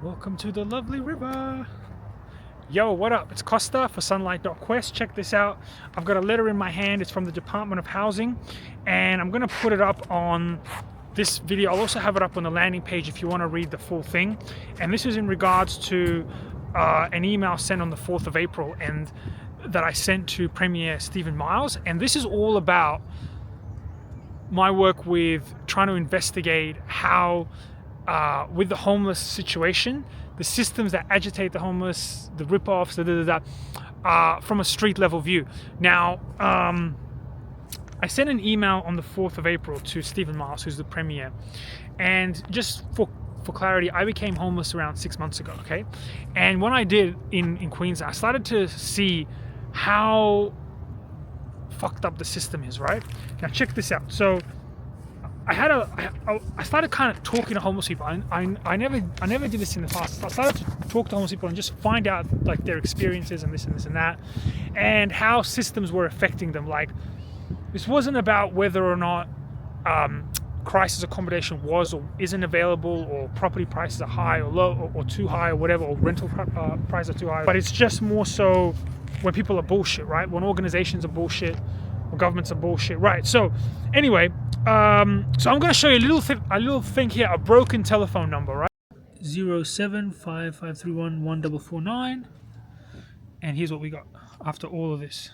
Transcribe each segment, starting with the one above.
Welcome to the lovely river. Yo, what up? It's Costa for Sunlight.quest. Check this out. I've got a letter in my hand. It's from the Department of Housing, and I'm going to put it up on this video. I'll also have it up on the landing page if you want to read the full thing. And this is in regards to an email sent on the 4th of April and that I sent to Premier Stephen Miles. And this is all about my work with trying to investigate how with the homeless situation, the systems that agitate the homeless, the rip-offs, from a street level view. Now, I sent an email on the 4th of April to Stephen Miles, who's the Premier, and just for clarity, I became homeless around 6 months ago, okay? And when I did in Queensland, I started to see how fucked up the system is, right? Now check this out. So I started kind of talking to homeless people. I never did this in the past. I started to talk to homeless people and just find out like their experiences and this and that, and how systems were affecting them. Like, this wasn't about whether or not crisis accommodation was or isn't available, or property prices are high or low, or too high or whatever, or rental prices are too high. But it's just more so when people are bullshit, right? When organizations are bullshit, or governments are bullshit, right? So anyway, so I'm going to show you a little thing here, a broken telephone number, right? 0755311449, and here's what we got after all of this.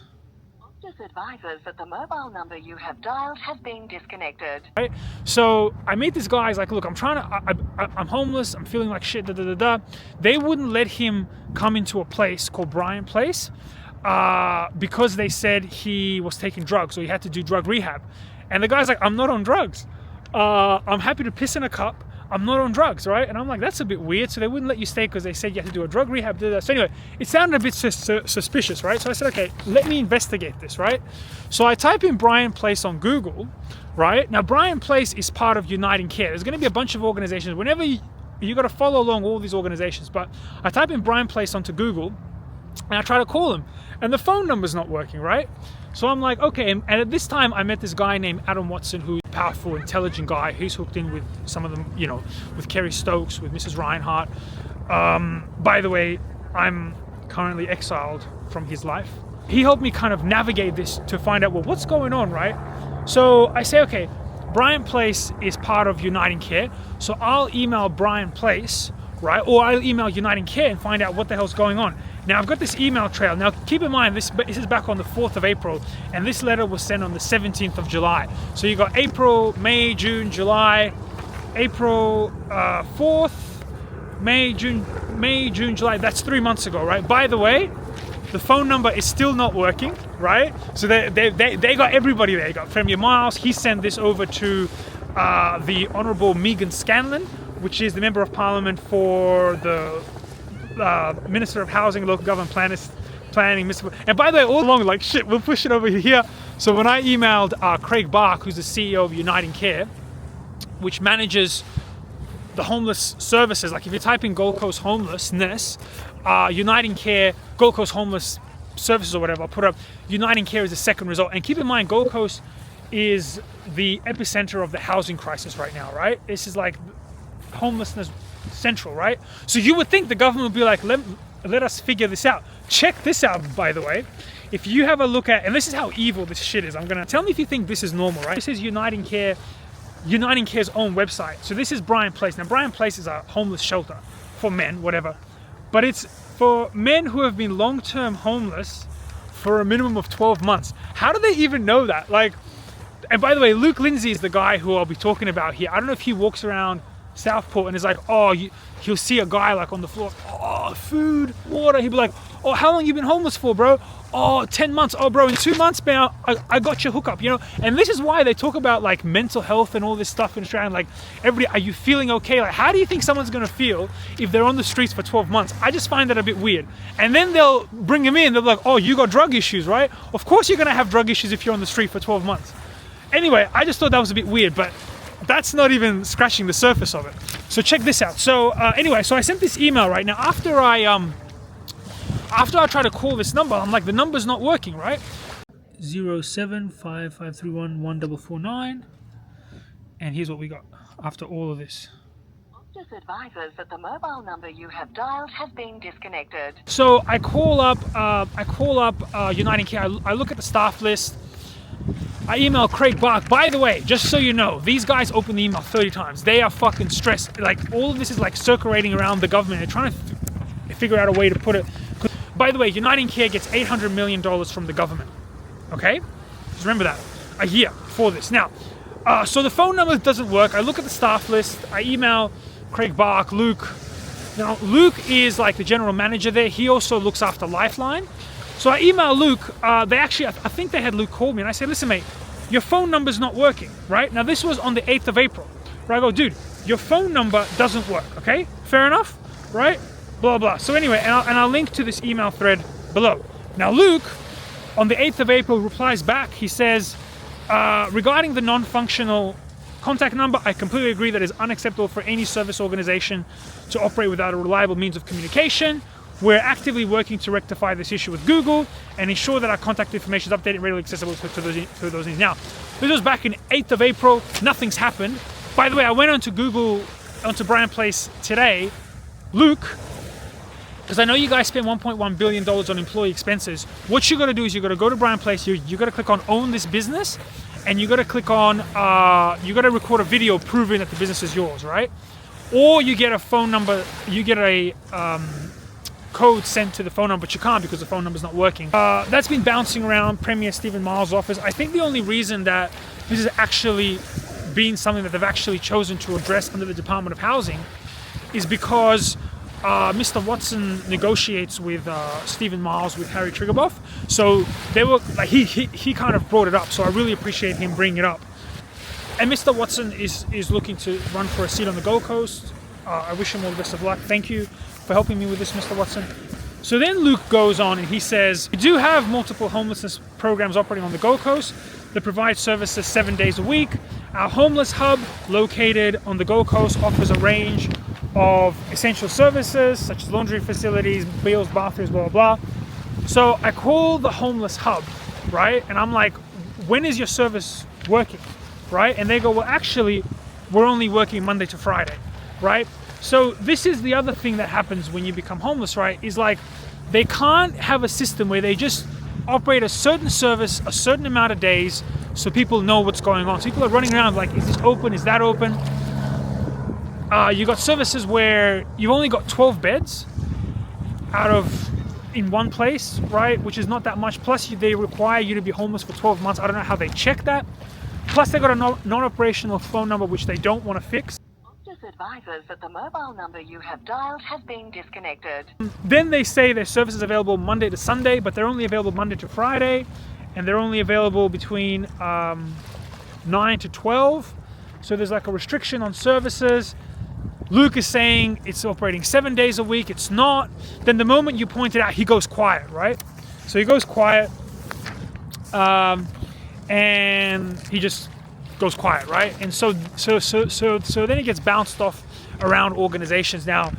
This advises that the mobile number you have dialed has been disconnected. Right? So I meet this guy. He's like, look, I'm homeless. I'm feeling like shit. They wouldn't let him come into a place called Bryant Place because they said he was taking drugs, so he had to do drug rehab. And the guy's like, I'm not on drugs. I'm happy to piss in a cup. I'm not on drugs, right? And I'm like, that's a bit weird. So they wouldn't let you stay because they said you had to do a drug rehab. So anyway, it sounded a bit suspicious, right? So I said, okay, let me investigate this, right? So I type in Bryant Place on Google, right? Now, Bryant Place is part of Uniting Care. There's going to be a bunch of organizations. Whenever you got to follow along all these organizations. But I type in Bryant Place onto Google, and I try to call them, and the phone number's not working, right? So I'm like, okay, and at this time I met this guy named Adam Watson, who's a powerful, intelligent guy. He's hooked in with some of them, you know, with Kerry Stokes, with Mrs. Reinhardt. By the way, I'm currently exiled from his life. He helped me kind of navigate this to find out, well, what's going on, right? So I say, okay, Bryant Place is part of Uniting Care, so I'll email Bryant Place, right? Or I'll email Uniting Care and find out what the hell's going on. Now, I've got this email trail. Now, keep in mind, this is back on the 4th of April, and this letter was sent on the 17th of July. So you got April, May, June, July, April 4th, May, June, July. That's 3 months ago, right? By the way, the phone number is still not working, right? So they got everybody there. They got Premier Miles. He sent this over to the Honourable Megan Scanlon, which is the Member of Parliament for the Minister of Housing, Local Government Planning, and by the way, all along, like, shit, we'll push it over here. So when I emailed Craig Bark, who's the CEO of Uniting Care, which manages the homeless services, like if you type in Gold Coast homelessness, Uniting Care, Gold Coast homeless services or whatever, I'll put up Uniting Care is the second result. And keep in mind, Gold Coast is the epicenter of the housing crisis right now, right? This is like homelessness central, right? So you would think the government would be like, let us figure this out. Check this out, by the way. If you have a look at, and this is how evil this shit is, tell me if you think this is normal, right? This is Uniting Care's own website. So this is Bryant Place. Now, Bryant Place is a homeless shelter for men, whatever, but it's for men who have been long-term homeless for a minimum of 12 months. How do they even know that? Like, and by the way, Luke Lindsay is the guy who I'll be talking about here. I don't know if he walks around Southport and is like, oh, he'll see a guy like on the floor, oh, food, water. He'll be like, oh, how long you been homeless for, bro? Oh, 10 months. Oh, bro, in 2 months, man, I got your hookup, you know? And this is why they talk about like mental health and all this stuff in Australia. Like, everybody, are you feeling okay? Like, how do you think someone's gonna feel if they're on the streets for 12 months? I just find that a bit weird. And then they'll bring him in. They'll be like, oh, you got drug issues, right? Of course you're gonna have drug issues if you're on the street for 12 months. Anyway, I just thought that was a bit weird, but that's not even scratching the surface of it. So check this out. So anyway, so I sent this email right now. After I try to call this number, I'm like, the number's not working, right? 0755311449, and here's what we got after all of this. This advises that the mobile number you have dialed has been disconnected. So I call up Uniting Care. I look at the staff list. I email Craig Bark. By the way, just so you know, these guys open the email 30 times. They are fucking stressed. Like, all of this is like circulating around the government. They're trying to figure out a way to put it. By the way, Uniting Care gets $800 million from the government. Okay? Just remember that. A year for this. Now, so the phone number doesn't work. I look at the staff list. I email Craig Bark, Luke. Now, Luke is like the general manager there. He also looks after Lifeline. So I email Luke. I think they had Luke call me, and I said, listen, mate, your phone number's not working, right? Now, this was on the 8th of April, where I go, dude, your phone number doesn't work, okay? Fair enough, right? Blah, blah. So anyway, and I'll link to this email thread below. Now, Luke, on the 8th of April, replies back. He says, regarding the non-functional contact number, I completely agree that it is unacceptable for any service organization to operate without a reliable means of communication. We're actively working to rectify this issue with Google and ensure that our contact information is updated and readily accessible to those needs. Now, this was back in 8th of April. Nothing's happened. By the way, I went onto Google, onto Brian Place today. Luke, because I know you guys spend $1.1 billion on employee expenses. What you got to do is you got to go to Brian Place. You got to click on Own This Business, and you got to click on, you got to record a video proving that the business is yours, right? Or you get a phone number, you get a code sent to the phone number, but you can't because the phone number's not working. That's been bouncing around Premier Stephen Miles' office. I think the only reason that this has actually been something that they've actually chosen to address under the Department of Housing is because Mr. Watson negotiates with Stephen Miles with Harry Triggerboff. So they were like, he kind of brought it up. So I really appreciate him bringing it up. And Mr. Watson is looking to run for a seat on the Gold Coast. I wish him all the best of luck. Thank you for helping me with this, Mr. Watson. So then Luke goes on and he says, we do have multiple homelessness programs operating on the Gold Coast that provide services 7 days a week. Our homeless hub, located on the Gold Coast, offers a range of essential services such as laundry facilities, meals, bathrooms, blah, blah, blah. So I call the homeless hub, right? And I'm like, when is your service working, right? And they go, well, actually, we're only working Monday to Friday, right? So this is the other thing that happens when you become homeless, right? Is like, they can't have a system where they just operate a certain service a certain amount of days so people know what's going on. So people are running around like, is this open? Is that open? You got services where you've only got 12 beds in one place, right? Which is not that much. Plus they require you to be homeless for 12 months. I don't know how they check that. Plus they got a non-operational phone number which they don't want to fix. This advises that the mobile number you have dialed has been disconnected. Then they say their service is available Monday to Sunday, but they're only available Monday to Friday, and they're only available between 9 to 12. So there's like a restriction on services. Luke is saying it's operating 7 days a week. It's not. Then the moment you point it out, he goes quiet, right? So he goes quiet, and he just goes quiet, right? And so then it gets bounced off around organizations now.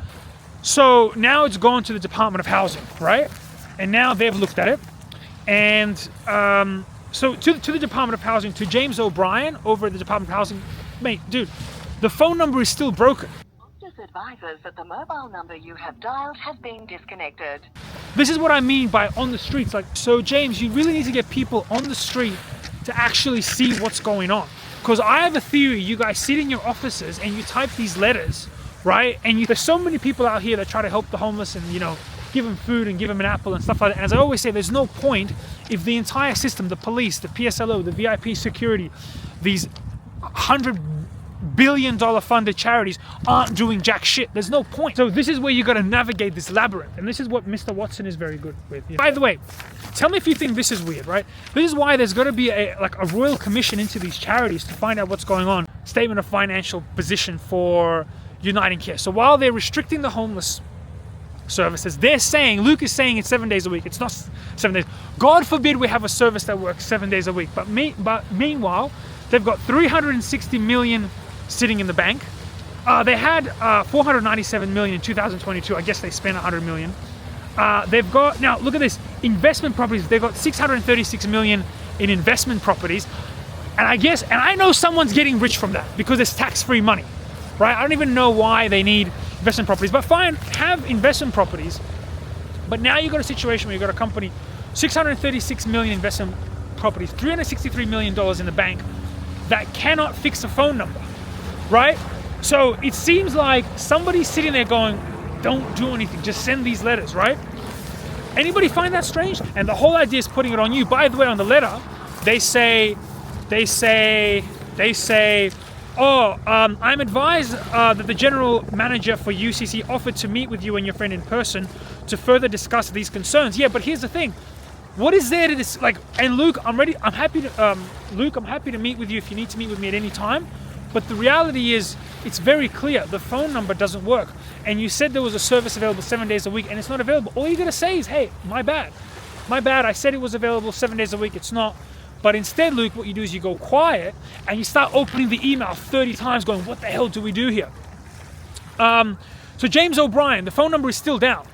So now it's gone to the Department of Housing, right? And now they've looked at it. And so to the Department of Housing, to James O'Brien over at the Department of Housing, mate, dude, the phone number is still broken. This advises that the mobile number you have dialed has been disconnected. This is what I mean by on the streets. Like, so James, you really need to get people on the street to actually see what's going on. Because I have a theory, you guys sit in your offices and you type these letters, right? And there's so many people out here that try to help the homeless and, you know, give them food and give them an apple and stuff like that. And as I always say, there's no point if the entire system, the police, the PSLO, the VIP security, these $100 billion funded charities aren't doing jack shit. There's no point. So this is where you got to navigate this labyrinth. And this is what Mr. Watson is very good with. You know? By the way, tell me if you think this is weird, right? This is why there's got to be a royal commission into these charities to find out what's going on. Statement of financial position for Uniting Care. So while they're restricting the homeless services, they're saying, Luke is saying it's 7 days a week. It's not 7 days. God forbid we have a service that works 7 days a week. But meanwhile, they've got 360 million sitting in the bank. They had 497 million in 2022. I guess they spent 100 million. They've got, now look at this, investment properties. They've got 636 million in investment properties. And I know someone's getting rich from that because it's tax-free money, right? I don't even know why they need investment properties, but fine, have investment properties. But now you've got a situation where you've got a company, 636 million investment properties, $363 million in the bank that cannot fix a phone number, right? So it seems like somebody's sitting there going, don't do anything, just send these letters, right? Anybody find that strange? And the whole idea is putting it on you. By the way, on the letter, they say, oh, I'm advised that the general manager for UCC offered to meet with you and your friend in person to further discuss these concerns. Yeah, but here's the thing. What is there to like? And Luke, I'm happy to meet with you if you need to meet with me at any time. But the reality is, it's very clear. The phone number doesn't work. And you said there was a service available 7 days a week, and it's not available. All you gotta say is, hey, my bad. I said it was available 7 days a week. It's not. But instead, Luke, what you do is you go quiet and you start opening the email 30 times going, what the hell do we do here? So James O'Brien, the phone number is still down,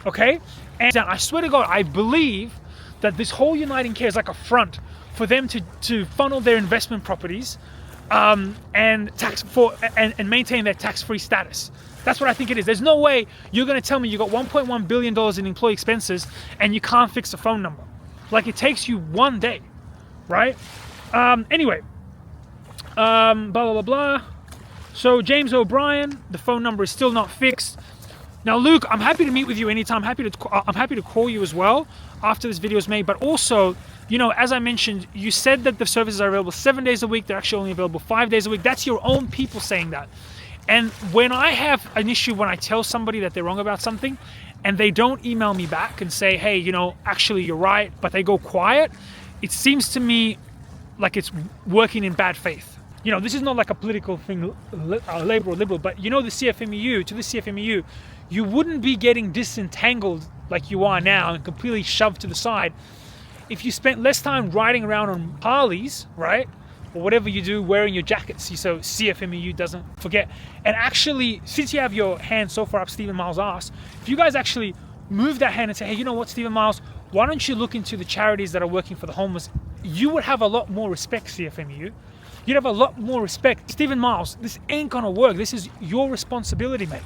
okay? And I swear to God, I believe that this whole Uniting Care is like a front for them to funnel their investment properties and maintain their tax-free status. That's what I think it is. There's no way you're going to tell me you got $1.1 billion in employee expenses and you can't fix a phone number. Like, it takes you one day, right? Anyway, blah, blah, blah, blah. So James O'Brien, the phone number is still not fixed. Now, Luke, I'm happy to meet with you anytime. I'm happy to call you as well after this video is made. But also, you know, as I mentioned, you said that the services are available 7 days a week. They're actually only available 5 days a week. That's your own people saying that. And when I have an issue when I tell somebody that they're wrong about something and they don't email me back and say, hey, you know, actually you're right, but they go quiet, it seems to me like it's working in bad faith. You know, this is not like a political thing, Labour or Liberal, but you know, the CFMEU, you wouldn't be getting disentangled like you are now and completely shoved to the side if you spent less time riding around on Harleys, right? Or whatever you do, wearing your jackets so CFMEU doesn't forget. And actually, since you have your hand so far up Stephen Miles' ass, if you guys actually move that hand and say, hey, you know what, Stephen Miles, why don't you look into the charities that are working for the homeless? You would have a lot more respect, CFMEU. You'd have a lot more respect. Stephen Miles, this ain't gonna work. This is your responsibility, mate.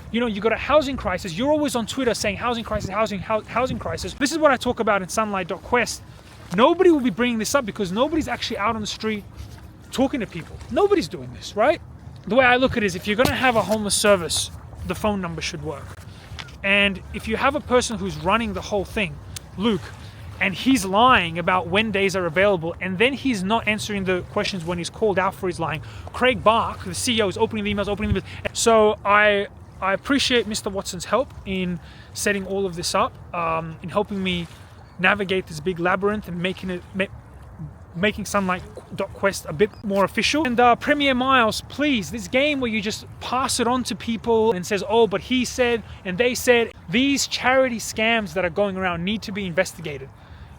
You know, you got a housing crisis. You're always on Twitter saying housing crisis, housing crisis. This is what I talk about in sunlight.quest. Nobody will be bringing this up because nobody's actually out on the street talking to people. Nobody's doing this, right? The way I look at it is, if you're going to have a homeless service, the phone number should work. And if you have a person who's running the whole thing, Luke, and he's lying about when days are available, and then he's not answering the questions when he's called out for his lying. Craig Bark, the CEO, is opening the emails. So I appreciate Mr. Watson's help in setting all of this up, in helping me navigate this big labyrinth and making sunlight.quest a bit more official. And Premier Miles, please, this game where you just pass it on to people and says, oh, but he said and they said, these charity scams that are going around need to be investigated.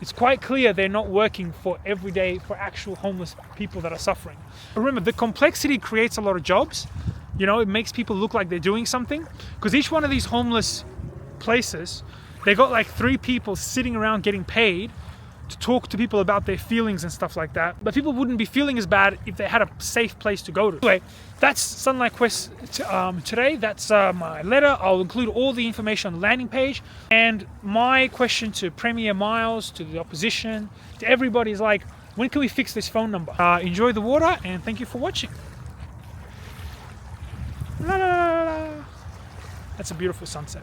It's quite clear they're not working for actual homeless people that are suffering. Remember, the complexity creates a lot of jobs. You know, it makes people look like they're doing something, because each one of these homeless places, they got like 3 people sitting around getting paid to talk to people about their feelings and stuff like that. But people wouldn't be feeling as bad if they had a safe place to go to. Anyway, that's Sunlight Quest today. That's my letter. I'll include all the information on the landing page. And my question to Premier Miles, to the opposition, to everybody is like, when can we fix this phone number? Enjoy the water, and thank you for watching. La, la, la, la. That's a beautiful sunset.